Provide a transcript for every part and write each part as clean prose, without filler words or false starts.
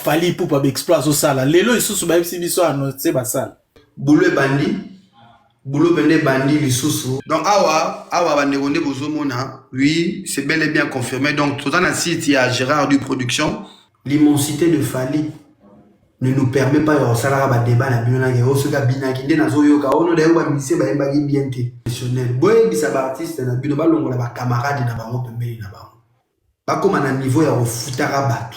Fally Ipupa exploit au sala. Lelo isusu ba biso annoncer ba sala. Boulou bandi. Boulou bende bandi lisusu. Donc awa bandegonde bozomona, oui, c'est bel et bien confirmé. Donc tout dans le site il y a Gérard du production. L'immensité de Fally ne nous permet pas de faire un débat na bino na ke oso ka binaki nde nazo yoka ono da yoba mise ba yembaki bien te. Professionnel. Boye bisa ba artiste na bino ba longola ba camarade na bango pembeni na bango. Ba comme à niveau ya ofutara bato.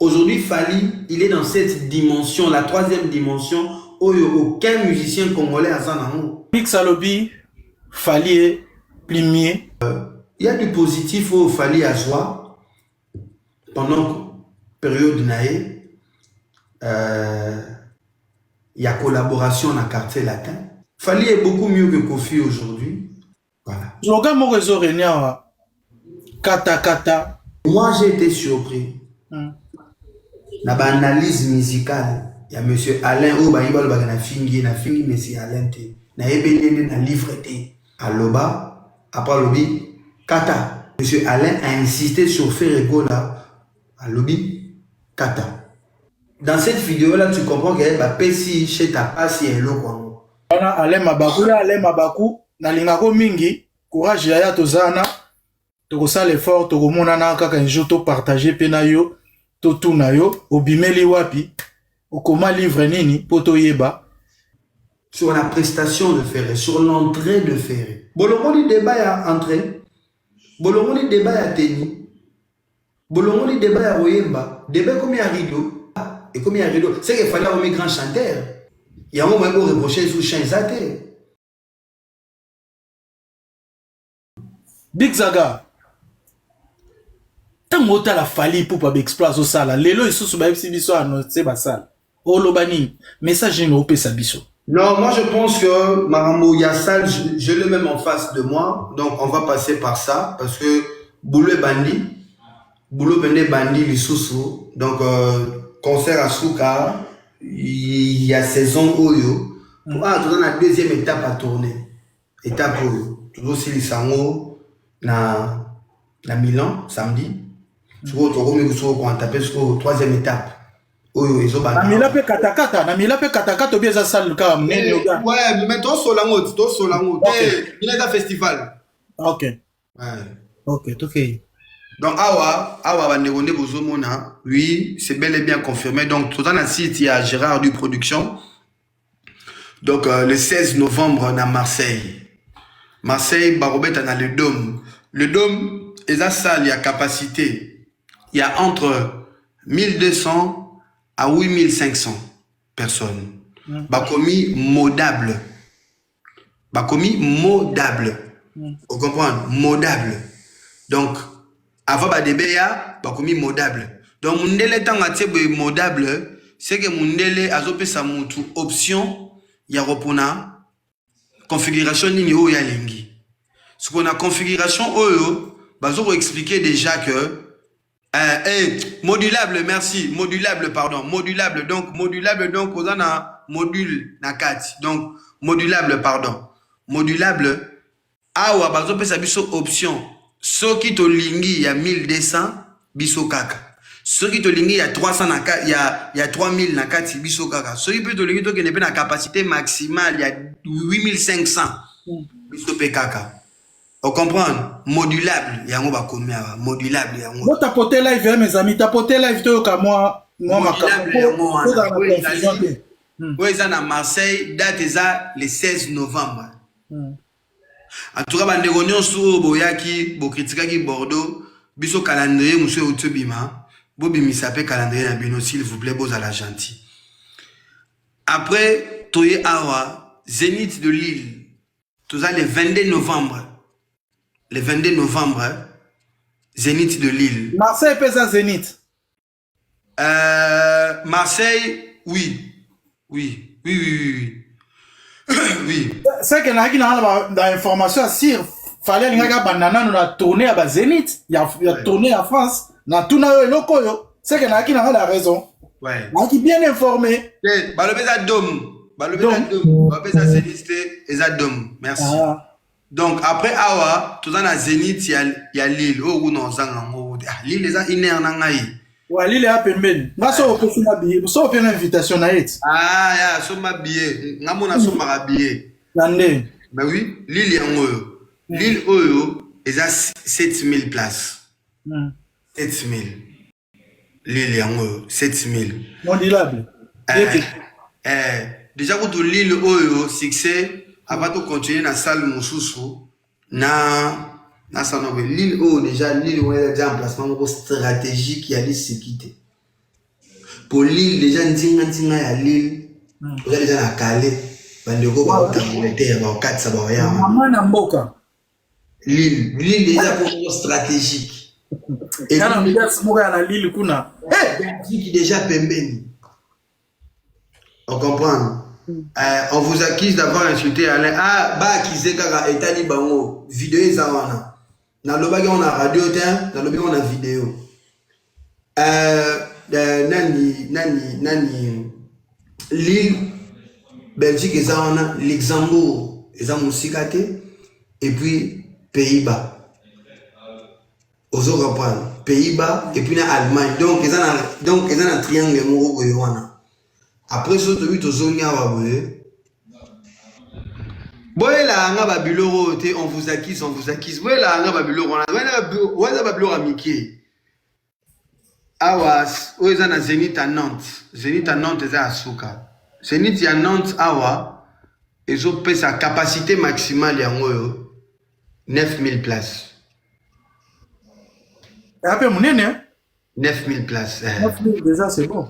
Aujourd'hui Fally, il est dans cette dimension, la troisième dimension où aucun musicien congolais a ça dans nous. Mix Alobi, Fally est plimier. Il y a du positif au Fally à soi pendant la période naïe. Il y a collaboration dans le quartier latin. Fally est beaucoup mieux que Kofi aujourd'hui. Voilà. Je regarde mon réseau réunion. Kata Kata. Moi, j'ai été surpris. Dans l'analyse musicale, il y a M. Alain Obaïbal na fingi M. Alain te. Na ebelende na livre te. Aloba, après lobby, Kata. M. Alain a insisté sur faire égola. À lobby, Kata. Dans cette vidéo-là, tu comprends qu'il y a Pessi chez ta passe et l'eau. Alain Mabaku, na lingako mingi, courage yaya tozana, tokosala l'effort, tokomonana kaka un jour to partager penayo, to tunayo, obimeli wapi, okoma livre nini, poto yeba. Sur la prestation de Ferré, sur l'entrée de Ferré. Bolomoni débat ya entrée, Bolomoni débat ya Teni, Bolomoni débat ya Oyemba, débat comme ya rideau. Et comme il y a rideau, c'est qu'il fallait un grand chanteur. Il y a un moment où on reprochait sous chanter. Big Zaga. Tant que la Fally Ipupa exploit au sala. Lelo isusu ba biso annoncer ba sala. Olobani, message no pe sabiso. Non, moi je pense que Marambo Yassal, je l'ai même en face de moi. Donc on va passer par ça. Parce que Boulou Bandi, Boulou Bandi Lissousou. Donc concert à Souka, il y a saison Oyo. Ah, tu as la deuxième étape à tourner. Étape Oyo. Tu dois aussi les sango na Milan samedi. Tu vois, tu vas taper sur troisième étape. Oyo, ils ont battu. Na Milan pe katakata, na Milan pe katakata bien ça salle ka mnene. Ouais, mais toi Solango, il est un festival. OK. Ouais. OK, OK. Donc, oui, c'est bel et bien confirmé. Donc, tout dans le site, il y a Gérard du production. Donc, le 16 novembre, on a Marseille. Marseille, Barobet, on a le Dôme. Le Dôme, et ça, il y a capacité. Il y a entre 1200 à 8500 personnes. Bakomi modable. Bakomi modable. Vous comprenez? Modable. Donc, avant Badebea, bakomi modable. Donc, mundele tangatie modable, c'est que mundele azope sa mutu option ya repona configuration nini o ya lengi. Ce qu'on a configuration oyo, bazo expliquer déjà que modulable, merci, modulable, pardon, modulable, donc on a module na 4, donc modulable, pardon, modulable, awa bazo pe sa biso option. Ce qui te lingi, il y a 1200, biso kaka. Ce qui te lingi, il y a 300, il y a 3000 na kati, biso kaka. Ce qui peut te lingi, il y a une capacité maximale, il y a 8500, biso pe kaka. Vous comprenez? Modulable, il y a un modulable, il y a un Moi, tapoter live, mes amis, tapoter live, tu as moi, modulable, oui, ça à Marseille, date est le 16 novembre. En tout cas, bande réunion sur Boyaki, Bokritikaki Bordeaux, biso calendrier monsieur Otobima, Bobimi s'appelle calendrier na bino s'il vous plaît, à la gentil. Après Toye Awa, Zénith de Lille, tout ça le 22 novembre. Le 22 novembre, Zénith de Lille. Marseille pèse Zénith. Marseille, oui. Oui. Oui. C'est que dans l'information à Sir, fallait qu'il y ait un banana dans tournée à Zénith. Il y a tourné en France. Dans tout le monde, c'est que y a la raison. Ouais. Il est bien informé. Merci. Donc après Awa, tout dans la Zénith, il y a Lille. Oh non, Lille, les a une heure. Ouais, Lille a pembeni. Moi, ça, on peut faire un billet. Ça, on peut faire une invitation à être. Ah, ya, so ma billet. Ngamona so ma billet. L'année. Ben oui, Lille yango. Lille Oyo, ils a 7000 places. 7000. Lille yango, 7000. Mondilable. Déjà, quand Lille Oyo, succès, avant de continuer dans la salle Moussoussou, na sanobe Lille Oyo, déjà, Lille Oyo, il y a un emplacement stratégique qui a dit se quitter. Pour Lille, déjà, Ndinga à Lille, déjà dans Calais, bandeko ba Angleterre, ba Katsa, ba ya. Maman na mboka. Lille déjà pour stratégique. Et quand on regarde ce à la Lille, kuna. Belgique déjà pembeni. On comprend. On vous accuse d'avoir insulté Alain. Ah, bah accusé kaka etali bango. Vidéo ezawana. Na lobaki on a radio ten, na lobaki on a vidéo. Nani Lille, Belgique ezawana, Luxembourg, eza musika te, et puis Pays-Bas. Vous comprenez? Pays-Bas et puis l'Allemagne. Donc ils ont un triangle moko wana. Après ça tu as zonia waboye. Boye la nga babiloro te on vous accuse. Boye la nga babiloro na. Wana babiloro amiki. Awa oza na Zénith à Nantes. Zénith à Nantes eza asuka. Zénith à Nantes awa ezo pe sa capacité maximale yango yo 9000 places. Après, mon aîné. 9000 places. 9000 déjà, c'est bon.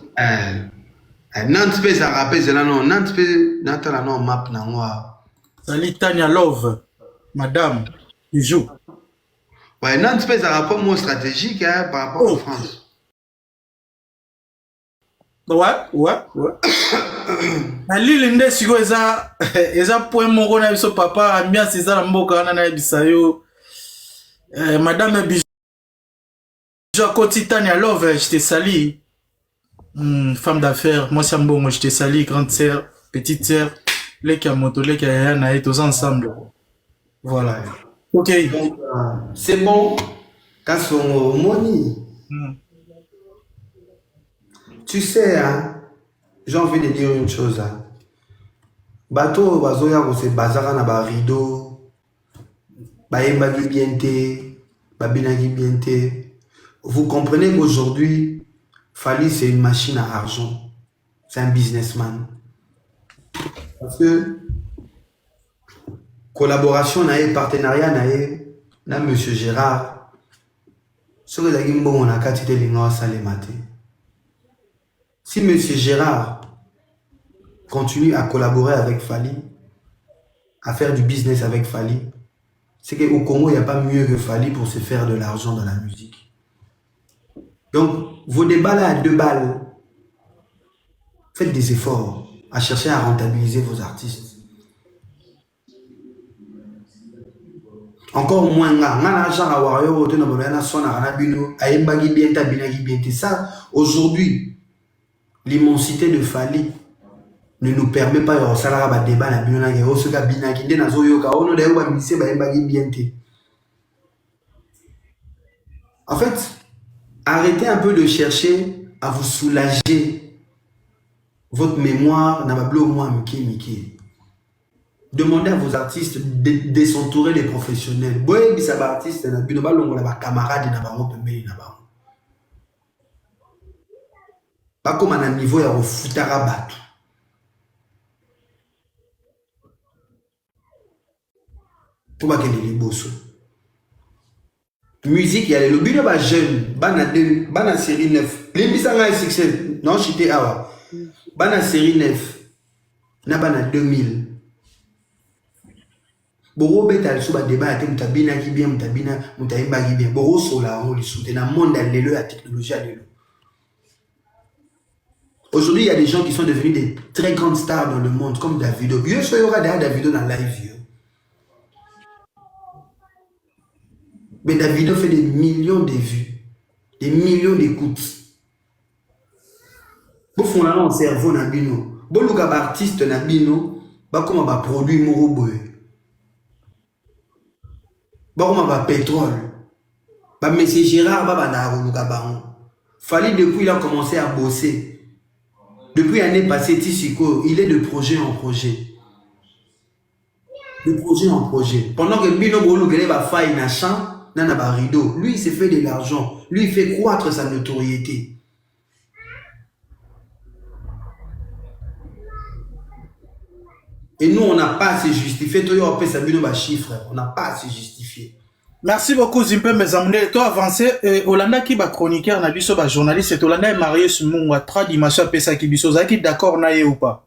Nantes peut ça rappelle là non. Nantes peut Nantes là non map na moi. Salut Tania Love, madame, tu joues. Ouais, Nantes peut ça rapport moins stratégique hein, par rapport à France. Ouais. Na Lille nde siko eza point moko na biso papa ambiance eza na mboka na bisayo. Madame Côté Tania Love, je te salue. Femme d'affaires, moi c'est bon, je te salue, grande sœur, petite sœur, les Kamoto, les Kayana, tous ensemble. Voilà. Ok. C'est bon. Quand son money. Tu sais, hein, j'ai envie de dire une chose. Hein. Bateau, bazoya, c'est bazara na ba rideau, baembagi bienté, babinagi bienté. Vous comprenez qu'aujourd'hui, Fally, c'est une machine à argent. C'est un businessman. Parce que collaboration, partenariat, na Monsieur Gérard. Ce que j'ai dit, on a quitté les gens à matin. Si Monsieur Gérard continue à collaborer avec Fally, à faire du business avec Fally, c'est qu'au Congo, il n'y a pas mieux que Fally pour se faire de l'argent dans la musique. Donc, vos débats là à 2 balles, faites des efforts à chercher à rentabiliser vos artistes. Encore moins, ça, aujourd'hui, l'immensité de Fally ne nous permet pas de débat. En fait, arrêtez un peu de chercher à vous soulager votre mémoire dans ma blog moi Mickey. Demandez à vos artistes de s'entourer des professionnels. Boye bisa ba artiste na bino ba longola ba camarade na bango pembeni na bango. Ba comme na niveau ya refutara bato. Pour ba kende liboso. Musique, il y a le bureau de jeunes, bana série 9. Les bisanga est succès. Non, j'étais awa. Bana série 9. Na bana 2000. Boro beta suba débat ate mutabina ki bien mutabina mutaimba ki bien. Boro sola on li soute na monde lelo la technologie lelo. Aujourd'hui, il y a des gens qui sont devenus des très grandes stars dans le monde comme Davido. Bien sûr, il y aura derrière Davido dans live. Mais Davido fait des millions de vues, des millions d'écoutes. Vous faites un cerveau dans bino. Vous faites un artiste dans bino. Vous faites un produit moroboy. Vous faites un pétrole. Monsieur Gérard, vous faites un Fally, depuis il a commencé à bosser. Depuis l'année passée, Tissiko, il est de projet en projet. De projet en projet. Pendant que Bino Bolo va faire une chambre, Nana rideau. Lui, il s'est fait de l'argent. Lui, il fait croître sa notoriété. Et nous, on n'a pas à se justifier. Toi, on ça chiffre. On n'a pas à se justifier. Merci beaucoup, Zimpe Mezamune. Toi, avancé, Olanda qui va chroniqueur, na biso, ba journaliste, et Olanda est marié sur mon 3 dimanches à Pesa qui biso. Zaki d'accord, na ou pas?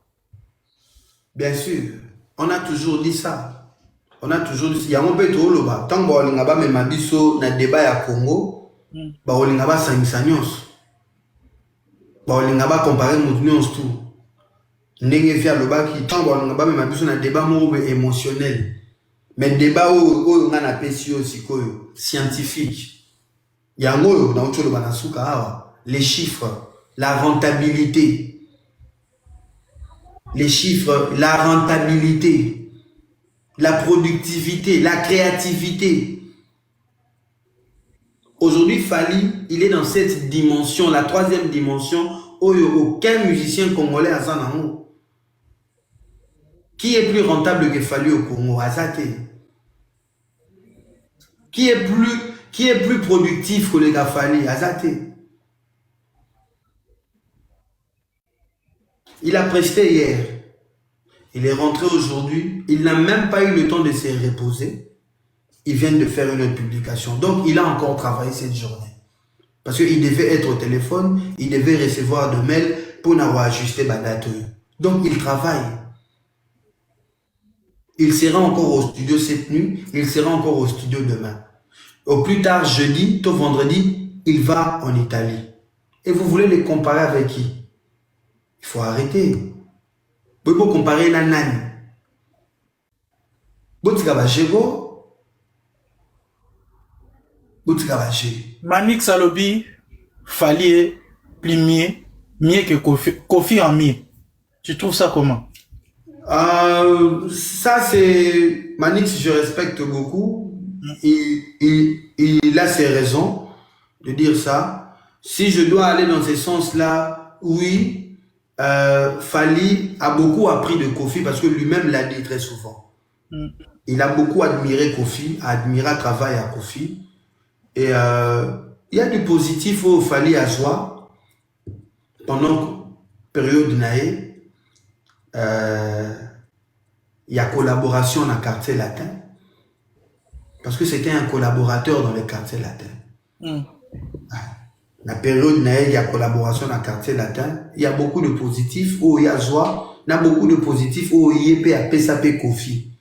Bien sûr. On a toujours dit ça. On a toujours dit ça. Il y a un peu de tout. Tant que on a même biso na débat à Congo, bah on a 5 nyos. Bah on a comparé mon nyos tout. N'engé faire le bas qui tant on a même biso na débat émotionnel. Mais débat où on a appelé scientifique. Il y a un mot dans les chiffres, la rentabilité. Les chiffres, la rentabilité, la productivité, la créativité. Aujourd'hui, Fally, il est dans cette dimension, la 3e dimension, où aucun musicien congolais a ça. Qui est plus rentable que Fally au Congo? Azate. Qui est plus productif que le gars Fally? Azate. Il a presté hier. Il est rentré aujourd'hui. Il n'a même pas eu le temps de se reposer. Il vient de faire une publication. Donc, il a encore travaillé cette journée. Parce qu'il devait être au téléphone. Il devait recevoir de mails pour n'avoir ajusté la date. Donc, il travaille. Il sera encore au studio cette nuit. Il sera encore au studio demain. Au plus tard, jeudi, tout vendredi, il va en Italie. Et vous voulez les comparer avec qui? Il faut arrêter. Vous pouvez comparer la nani. Manik Salobi, Fally plus mieux que Kofi en mieux. Tu trouves ça comment? Ça c'est Manix, je respecte beaucoup. Il a ses raisons de dire ça. Si je dois aller dans ce sens-là, oui, Fally a beaucoup appris de Kofi parce que lui-même l'a dit très souvent. Il a beaucoup admiré Kofi, admiré le travail à Kofi. Et il y a du positif au Fally à soi pendant la période naïe. Il y a collaboration dans le quartier latin parce que c'était un collaborateur dans le quartier latin. La période il y a collaboration dans le quartier latin. Il y a beaucoup de positifs où il y a joie. Il y a beaucoup de positifs où il y a PSAP Kofi.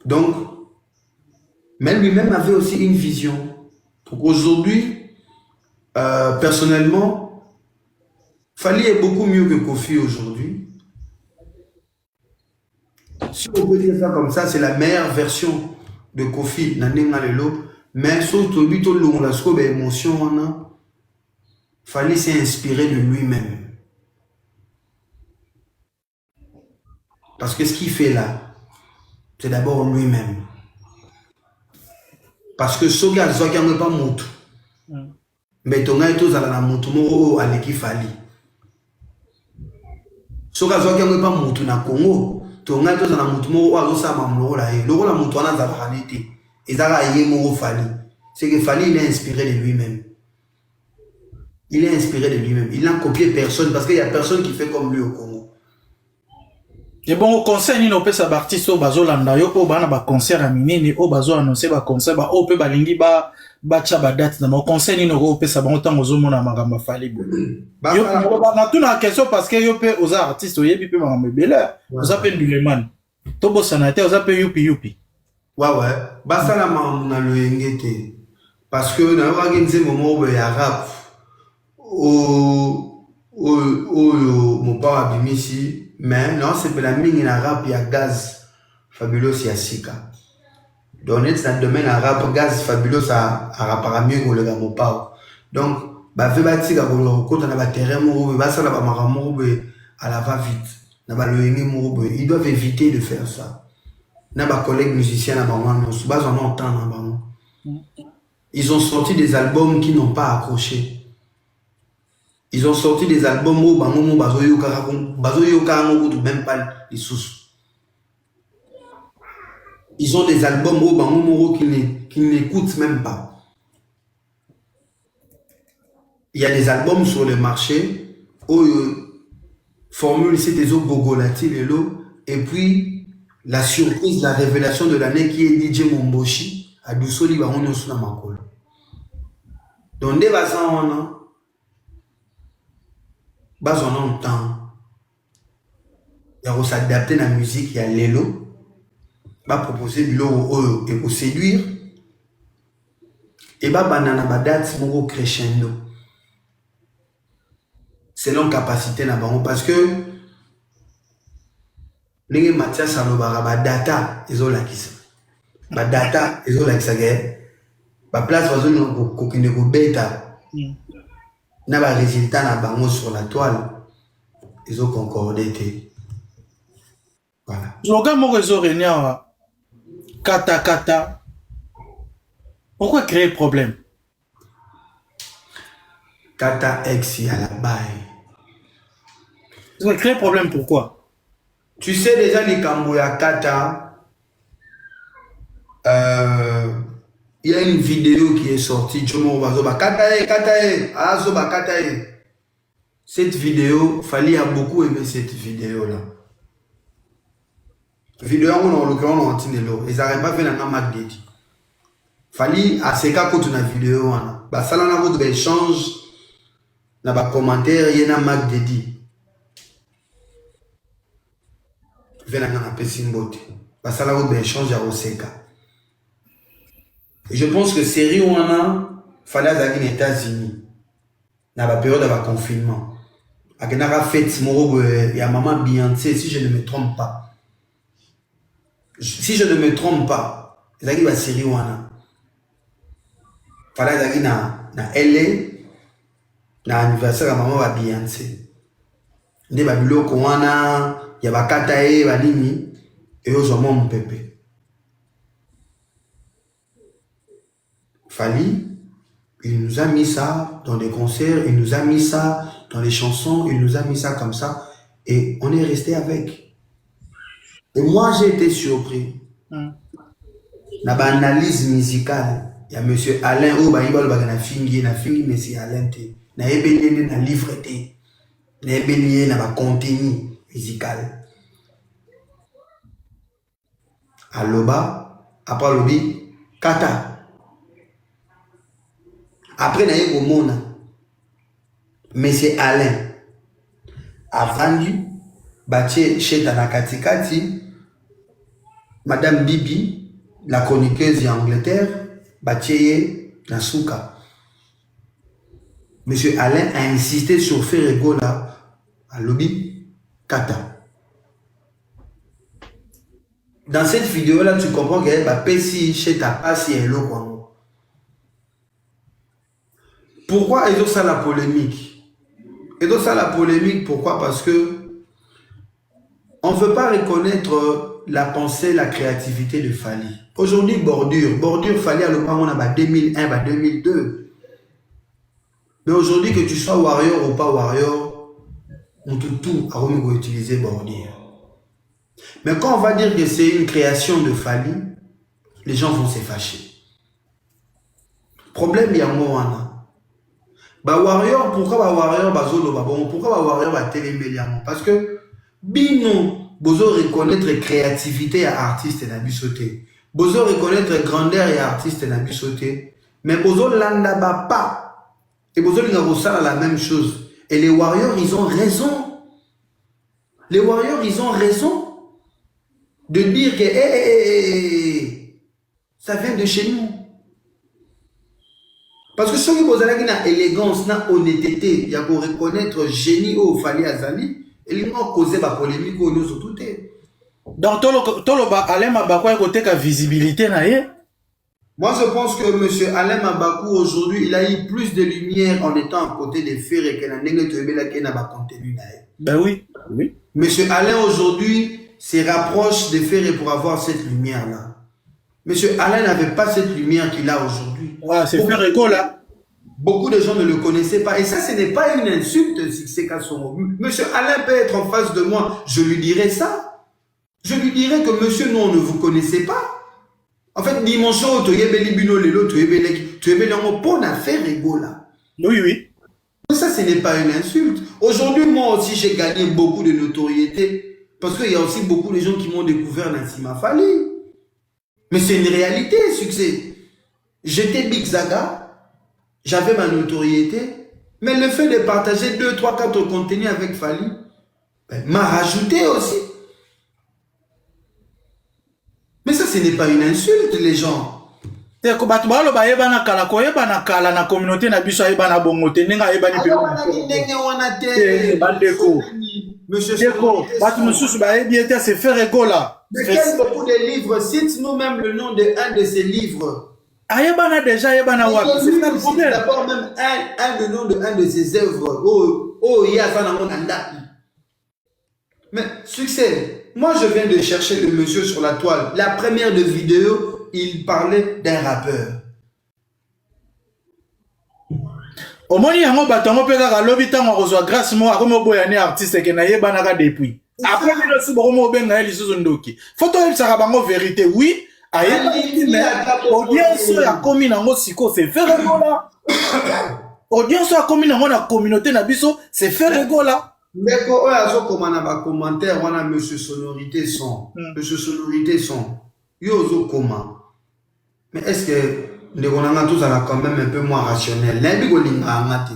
Donc, mais lui-même avait aussi une vision. Donc aujourd'hui, personnellement, Fally est beaucoup mieux que Kofi aujourd'hui. Si on peut dire ça comme ça, c'est la meilleure version de Kofi. Mais surtout, l'émotion, Fally s'est inspiré de lui-même. Parce que ce qu'il fait là, c'est d'abord lui-même. Parce que ce gars, il n'y a pas de mais ton gars, il y a un mot qui Fally. Ce gars, il n'y a pas de na Congo. Ton gars, il y a un mot c'est que Fally, il est inspiré de lui-même. Il est inspiré de lui-même. Il n'a copié personne parce qu'il n'y a personne qui fait comme lui au Congo. Et bon, au concert, il y a des artistes qui ont un concert à Minini, qui ont annoncé un concert, qui ont balingi ba date dans le concert, il y a des temps aux hommes à Fally. Na tout na question parce que yo pe aux artistes yo pe ma mebela, aux appelle Duleman. Tobo sanate aux appelle yupi. Ouais. Basala na le ngete. Parce que dans organiser moment où il y a rap mon père abimisi. Mais non, c'est pour la mine en rap, il y a Gaz Fabulous, il y a Sika. Donc, dans le domaine en rap, Gaz Fabulous a rapport mieux que le gars mon père. Donc, bah, fait bâtir quand on a un terrain, ça là, à la va vite. Ils doivent éviter de faire ça. N'a pas collègues musiciens là, ils ont sorti des albums qui n'ont pas accroché. Ils ont sorti des albums où Bazo Yoka même pas les sous. Ils ont des albums où qui n'écoutent même pas. Il y a des albums sur le marché où formule c'est des autres Gogolati et puis la surprise, la révélation de l'année qui est DJ Momboshi à Doussoli Baron Suna Makolo. Donc des bazans on a temps. Il faut s'adapter à la musique, il y a l'élo. Va proposer de l'eau et pour séduire. Et va banana date mon crescendo. Selon capacité na bango parce que les Mathias Salobara data ils ont la kisa. Ba data ils ont la kisa ba place ozo ko kine ko beta. Na ba résultat na bango sur la toile. Ils ont concordé. Voilà. Je regarde mon réseau réunion. Kata. Pourquoi créer le problème? Kata ex à la baille. Créer le problème pourquoi? Tu sais déjà les Kamboya Kata. Il y a une vidéo qui est sortie. Cette vidéo, Fali a beaucoup aimé cette vidéo-là. Vidéo, en l'occurrence, ils n'arrivent pas à faire un Mac Dedi. Fali a ce cas contre la vidéo. Ça là, on a des échanges. Dans les commentaires, il y a un Mac Dedi. Ça là, on a des échanges à Oseka. Je pense que série où on a Fali a aux États-Unis. Dans la période de confinement. Il y a maman Beyoncé, si je ne me trompe pas. Si je ne me trompe pas, il y a une série où on a. Il y a na LA, na anniversaire de maman Beyoncé. Il y a il y a Katae, Banini, et aux hommes mon pépé. Fali, il nous a mis ça dans des concerts, il nous a mis ça dans les chansons, il nous a mis ça comme ça, et on est resté avec. Et moi, j'ai été surpris. Dans l'analyse musicale, il y a M. Alain, na fingi, mais c'est Alain. Na ebélé, na livreté. Na ebélé, na contenu musical. Aloba, après lobby, Kata. Après, na yé Mona. M. Alain a vendu, bâti chez Tanakatikati. Madame Bibi, la chroniqueuse en Angleterre, Batieye Nasuka. Monsieur Alain a insisté sur Ferrego là, à lobby Kata. Dans cette vidéo-là, tu comprends qu'il y a Pessi chez ta passe et l'eau. Pourquoi ils ont ça la polémique? Ils ont ça la polémique, pourquoi? Parce que on ne veut pas reconnaître la pensée, la créativité de Fali. Aujourd'hui, Bordure Fali à l'opéra, on a 2001, 2002. Mais aujourd'hui, que tu sois warrior ou pas warrior, on tout à utiliser Bordure. Mais quand on va dire que c'est une création de Fali, les gens vont se fâcher. Problème, il y a moi. Warrior, pourquoi warrior, pourquoi warrior va téléméliamment? Parce que Bino, Bozo reconnaître créativité à artiste et à bisoté. Bozo reconnaître grandeur et artiste et à bisoté. Mais Bozo landa pas. Et Bozo n'a la même chose. Et les warriors, ils ont raison. Les warriors, ils ont raison de dire que ça vient de chez nous. Parce que ceux qui ont une élégance, une honnêteté, il y a pour reconnaître génie au Fali Azali. Il a causé la polémique au nous tout. Donc, Alain Mabakou a côté la visibilité. Moi, je pense que M. Alain Mabakou, aujourd'hui, il a eu plus de lumière en étant à côté des faits et qu'il a un contenu. Ben oui. M. Alain, aujourd'hui, se rapproche des faits pour avoir cette lumière-là. M. Alain n'avait pas cette lumière qu'il a aujourd'hui. Ouais, c'est Ferrego là. Beaucoup de gens ne le connaissaient pas. Et ça, ce n'est pas une insulte, Succès Kasongo. Monsieur Alain peut être en face de moi. Je lui dirais ça. Je lui dirais que monsieur, nous, on ne vous connaissait pas. En fait, dimension, tu es beli bino lelo, tu es beli en pour faire rigola. Oui, oui. Mais ça, ce n'est pas une insulte. Aujourd'hui, moi aussi, j'ai gagné beaucoup de notoriété. Parce qu'il y a aussi beaucoup de gens qui m'ont découvert Nassima Fali. Mais c'est une réalité, Succès. J'étais Big Zaga. J'avais ma notoriété, mais le fait de partager 2, 3, 4 contenus avec Fali m'a rajouté aussi. Mais ça, ce n'est pas une insulte, les gens. La communauté na biso ayebana bongo te nenga ayebani pe bandeko monsieur Deko batu mususu bayebi ete c'est faire rigola. Mais quel beaucoup de livres, cite nous-mêmes le nom de un de ces livres. Ayebana déjà ayebana wapi c'est ça le problème. D'abord même le nom de un de ses œuvres. Oh il y a ça dans mon anda. Mais Succès, moi je viens de chercher le monsieur sur la toile. La première de vidéo, il parlait d'un rappeur. Omoni yango batango pe kaka lobi tango kozwa grâce mo akomo boyane artiste ke na yebana ka depuis. Après le subo komo benga lisusu ndoki. Photo ebisaka bango vérité oui. Audience ya komi nango siko c'est faire rigola. Audience ya komi nango na communauté na biso c'est faire rigola. Mais quand on a commenté dans commentaire, on a monsieur sonorité son, monsieur sonorité son. Yo zo comment. Mais est-ce que les gens tous à quand même un peu moins rationnel. N'abi ko linga ngati.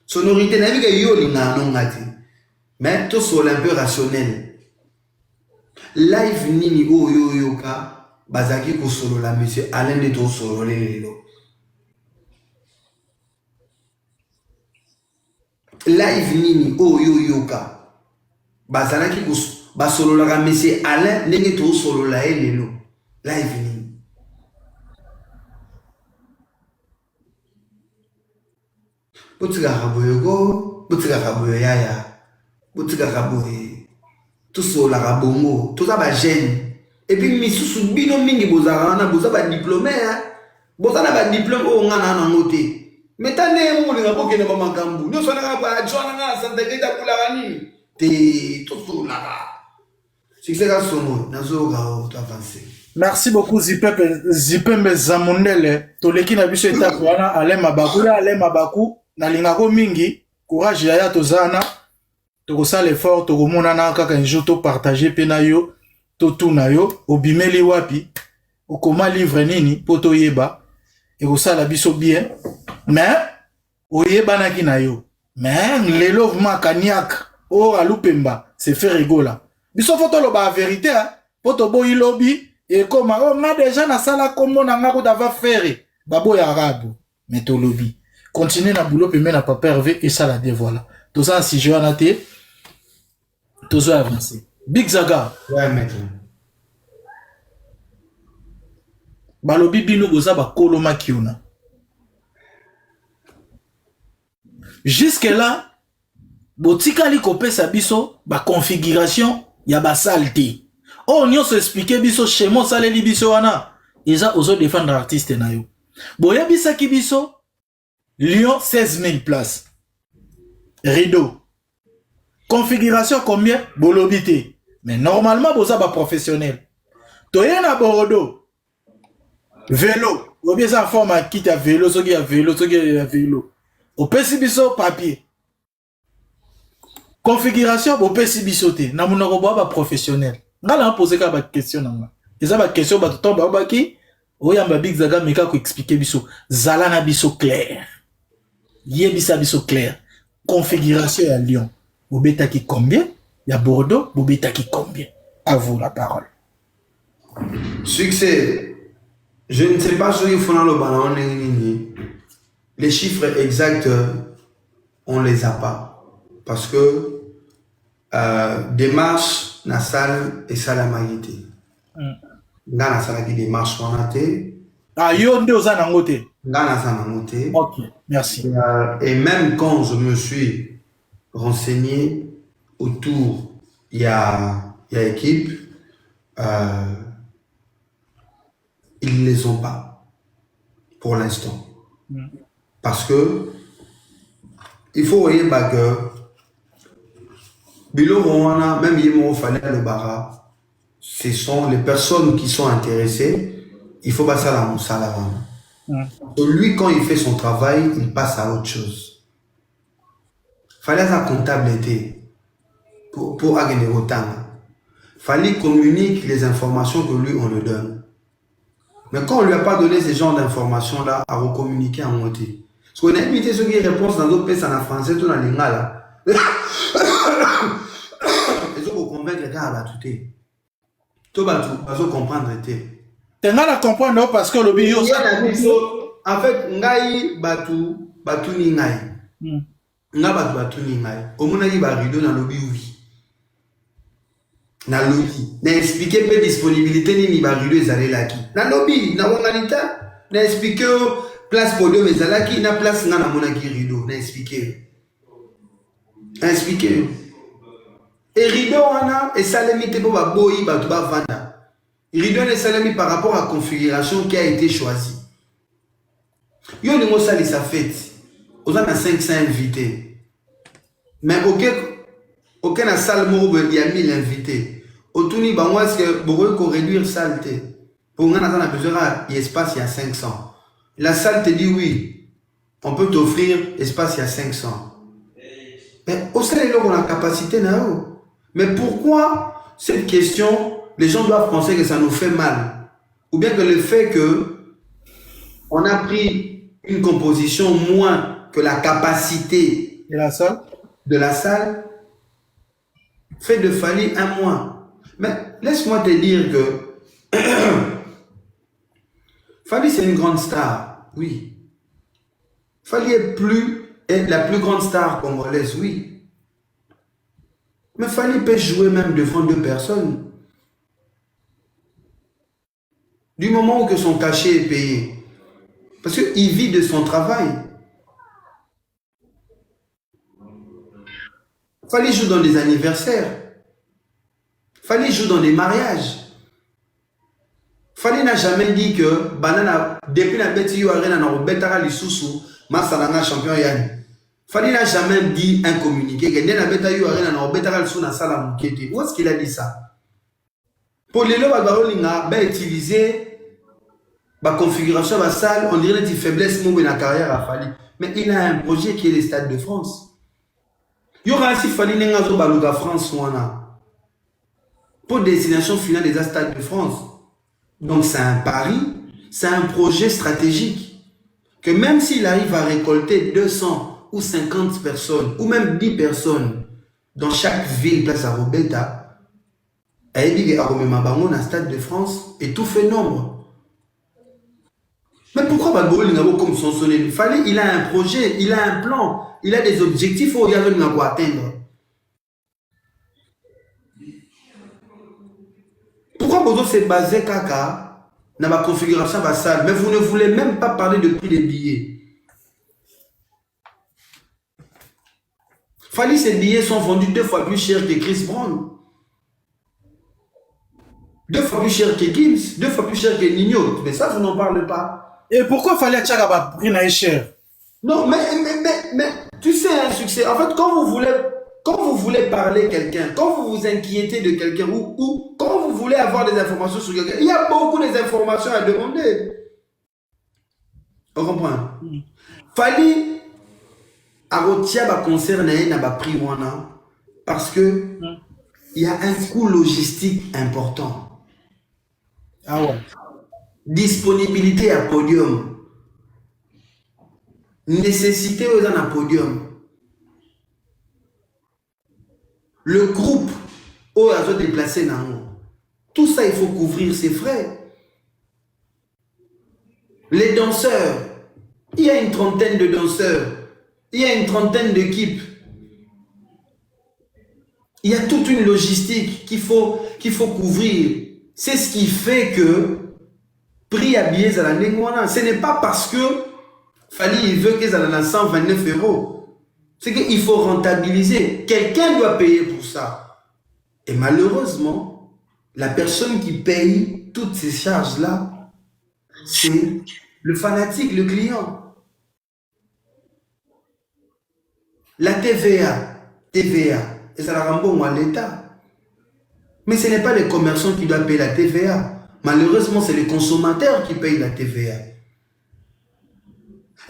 Sonorité n'abi que yo linga ngati. Mais tout soit un peu rationnel. Live nini o yo ka. Bazaki ko solo la monsieur Alain de to solo lelo. Live nini o yoka. Bazalaki ko ba solo la monsieur Alain ndenge to solo la lelo. Live nini. Botika raboyo botika raboyo yaya. Botika raboyo. Tout solo la rabongo, tout ça ba gêne. Et puis, misusu bino mingi bozarana, bozaba diplômé, hein. Bozana ba diplôme o ngana na noté. Mais tane mo linga boke na makambu. Nyo sona ba joana na Santa Greta Kularani. Te tout là. Succès Kasongo, nazo ga avancer. Merci beaucoup Zipembe Zamundele. Toleki na biso étape wana Alain Mabaku na lingako mingi. Courage yaya tozana. Tokosala l'effort tokomona na kaka un jour to partager pena yo. Tout na yo obimeli wapi okoma livre nini poto yeba et osala biso bien mais oyeba na ki na yo mais lelo makaniak o alupemba c'est fait rigola biso photo lo ba vérité hein poto boyi lobi et comme on a déjà na sala kombo na ngako dava faire babo ya arabe mais to lobi continue na boulot pe na papa Hervé et ça la dévoile tout ça si je ana te tout ça avancer. Big Zaga. Ouais, maître. Balobi bino goza ba koloma kiuna. Jusque là, botika li kopesa biso ba configuration ya ba salte. Oh nyo se expliquer biso schéma saleli biso wana. Eza ozo défendre artiste na yo. Boya bisaki biso Lyon 16 000 places. Rideau. Configuration combien? Bolobité. Mais normalement, boza ba professionnel. Toye na Bordeaux. Vélo. Ou bien ça forme à quitte à vélo, ce qui a vélo, ce qui a vélo. Au PCBiso papier. Configuration au PCBisoté. Na mon robot ba professionnel. Ngala poser ka ba question na nga. Eza ba question ba to ba ki oyamba Big Zaga meka ko expliquer biso. Zala na biso clair. Yebisa biso clair. Configuration à Lyon. Bobeta qui combien? Il y a Bordeaux, Bobeta qui combien? À vous la parole. Succès. Je ne sais pas ce qu'il faut dans le ballon. Les chiffres exacts, on ne les a pas. Parce que démarche, na salle et salle à magité. Dans la salle qui démarche, on a été. Ah, yo nde oza nangote. Dans la salle à monter. Ok, merci. Et même quand je me suis renseigné autour, il y a équipe, ils ne les ont pas pour l'instant. Parce que il faut voir que Bilo Rwanda, même Yemo Fallait le Bara, ce sont les personnes qui sont intéressées. Il faut passer à la Moussala. Lui, quand il fait son travail, il passe à autre chose. Fallait sa comptabilité pour agir autant. Fallait communiquer les informations que lui, on le donne. Mais quand on ne lui a pas donné ce genre d'informations-là, à recommuniquer en moitié. Parce qu'on a évité ceux qui répondent dans d'autres pays en français, tout dans les là. Ils ont convaincre les gars à tout. Tout va comprendre. Tu as comprendre parce que le bio. En fait, ngai batu ni ngai. Nga batu ni ngai. Au moins, il va rideau dans le bio. Na lobby na expliquer peu disponibilité ni ba rideau ezalé là qui na lobby na wanganita na expliquer place podium ezala qui na place nga na mona ki rideau na expliquer et rideau wana et salemité pour ba boyi ba ba vanda rideau ne salemi par rapport à la configuration qui a été choisie. Yo ni mo sali sa fête aux a 500 invités mais aucun na salle mo il y a 1000 invités. Autour bango est-ce que beaucoup réduire salle pour on a besoin d'espace il y a 500. La salle te dit oui, on peut t'offrir espace il y a 500. Mais au sein de on a capacité na. Mais pourquoi cette question les gens doivent penser que ça nous fait mal ou bien que le fait que on a pris une composition moins que la capacité de la salle fait de Fally un mois. Mais laisse-moi te dire que Fally c'est une grande star, oui. Fally est la plus grande star congolaise, oui. Mais Fally peut jouer même devant 2 personnes. Du moment où que son cachet est payé. Parce qu'il vit de son travail. Fally joue dans des anniversaires. Fally joue dans des mariages. Fally n'a jamais dit que banana depuis la bête yo arena na robetara lisusu masalanga champion yani. Fally n'a jamais dit un communiqué que na bête yo arena na robetara lisusu na sala mukete. Où est-ce qu'il a dit ça? Pour les lois barolinga ba utiliser ba configuration ba salle, on dirait une faiblesse mo na carrière à Fally. Mais il a un projet qui est le Stade de France. Yo ransi Fally nenga zo baluka France wana. Pour destination finale des Stades de France. Donc c'est un pari, c'est un projet stratégique. Que même s'il arrive à récolter 200 ou 50 personnes, ou même 10 personnes, dans chaque ville, place à Robeta, il dit qu'il y a un Stade de France, et tout fait nombre. Mais pourquoi Bagol n'a pas comme son sonné? Il a un projet, il a un plan, il a des objectifs où il y a à atteindre. Pourquoi Bozo s'est basé Kaka dans la configuration de la salle, mais vous ne voulez même pas parler de prix des billets? Fally, ces billets sont vendus 2 fois plus cher que Chris Brown. 2 fois plus cher que Gims, 2 fois plus cher que Nino. Mais ça, vous n'en parlez pas. Et pourquoi Fally Tchagaba prix cher? Non, mais tu sais un succès. En fait, quand vous voulez parler quelqu'un, quand vous vous inquiétez de quelqu'un ou quand vous voulez avoir des informations sur quelqu'un, il y a beaucoup d'informations à demander. On comprend? Fally a retiré le concert n'a pas pris parce que il y a un coût logistique important. Ah ouais. Disponibilité à podium. Nécessité aux à podium. Le groupe où ils ont déplacé tout ça, il faut couvrir ses frais. Les danseurs, il y a une trentaine de danseurs, il y a une trentaine d'équipes. Il y a toute une logistique qu'il faut couvrir. C'est ce qui fait que prix à billets à la Nengwana, ce n'est pas parce que Fally il veut qu'ils aient 129 €. C'est qu'il faut rentabiliser. Quelqu'un doit payer pour ça. Et malheureusement, la personne qui paye toutes ces charges-là, c'est le fanatique, le client. La TVA, et ça la rend à l'État. Mais ce n'est pas les commerçants qui doivent payer la TVA. Malheureusement, c'est les consommateurs qui payent la TVA.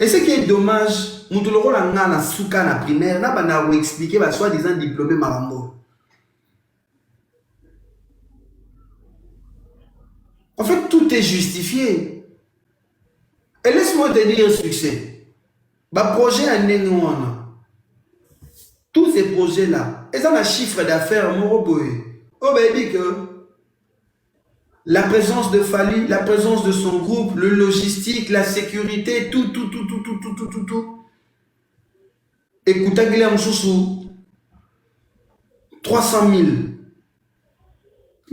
Et ce qui est dommage, nous devons la souka na primaire, n'a pas expliquer bah soi-disant diplômé Marambo. En fait, tout est justifié. Et laisse-moi te dire un succès. Bah projet à Nénouana. Tous ces projets-là, ils ont un chiffre d'affaires, mon boy. Oh, ben, dit que la présence de Fali, la présence de son groupe, le logistique, la sécurité, tout. Écoutez, Guillaume Choussou, 300 000.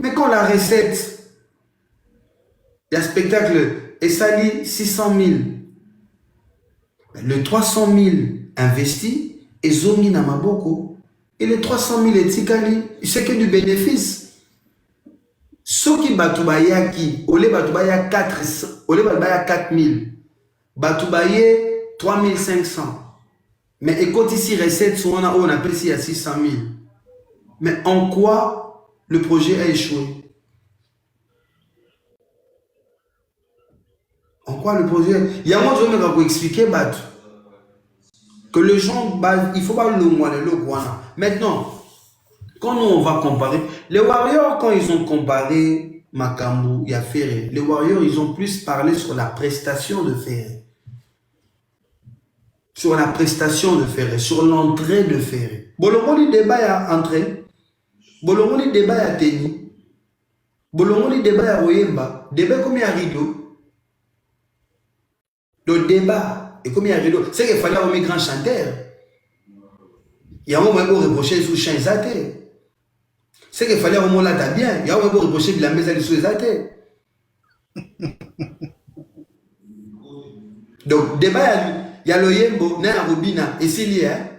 Mais quand la recette, il y a spectacle, et sali 600 000. Le 300 000 investi, et zongi na maboko, et les 300 000 et tikali, c'est que du bénéfice. Ceux qui batoubaye qui, ole batoubaye 400, ole batoubaye 4 000, batoubaye 3 500. Mais écoute ici, recette, on appelle ici à 600 000. Mais en quoi le projet a échoué? En quoi le projet? Il y a moi, je vais vous expliquer, Batou. Que les gens, il faut pas le mois, le guana. Maintenant, quand nous on va comparer, les Warriors, quand ils ont comparé Makambu et Ferré, les Warriors, ils ont plus parlé sur la prestation de Ferré. Sur la prestation de Ferré, sur l'entrée de Ferré. Bolomoli débat à entrée, Bolomoli débat à Teni, Bolomoli débat à Oyemba, débat comme il y a rideau. Le débat est comme il y a rideau. C'est qu'il fallait un grand chanteur. Il y a un moment où reprocher sous chien zaté. C'est qu'il fallait un moment là bien. Il y a un moment où reprocher de la maison sous zaté. Donc, débat, il y a le yembo, na robina, et s'il y a,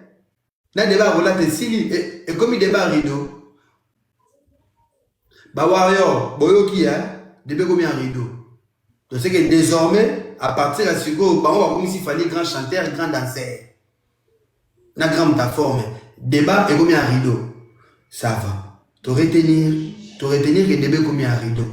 na débat relate s'il et comme il débat rideau. Bah, warrior, boyo qui a, débat comme il y a un rideau. Donc, c'est que désormais, à partir de ce go, bah, on va comme s'il fallait grand chanteur, grand danseur. Na grand métaphore, débat et comme il y a un rideau. Ça va. Tu retenir que débat comme il y a un rideau.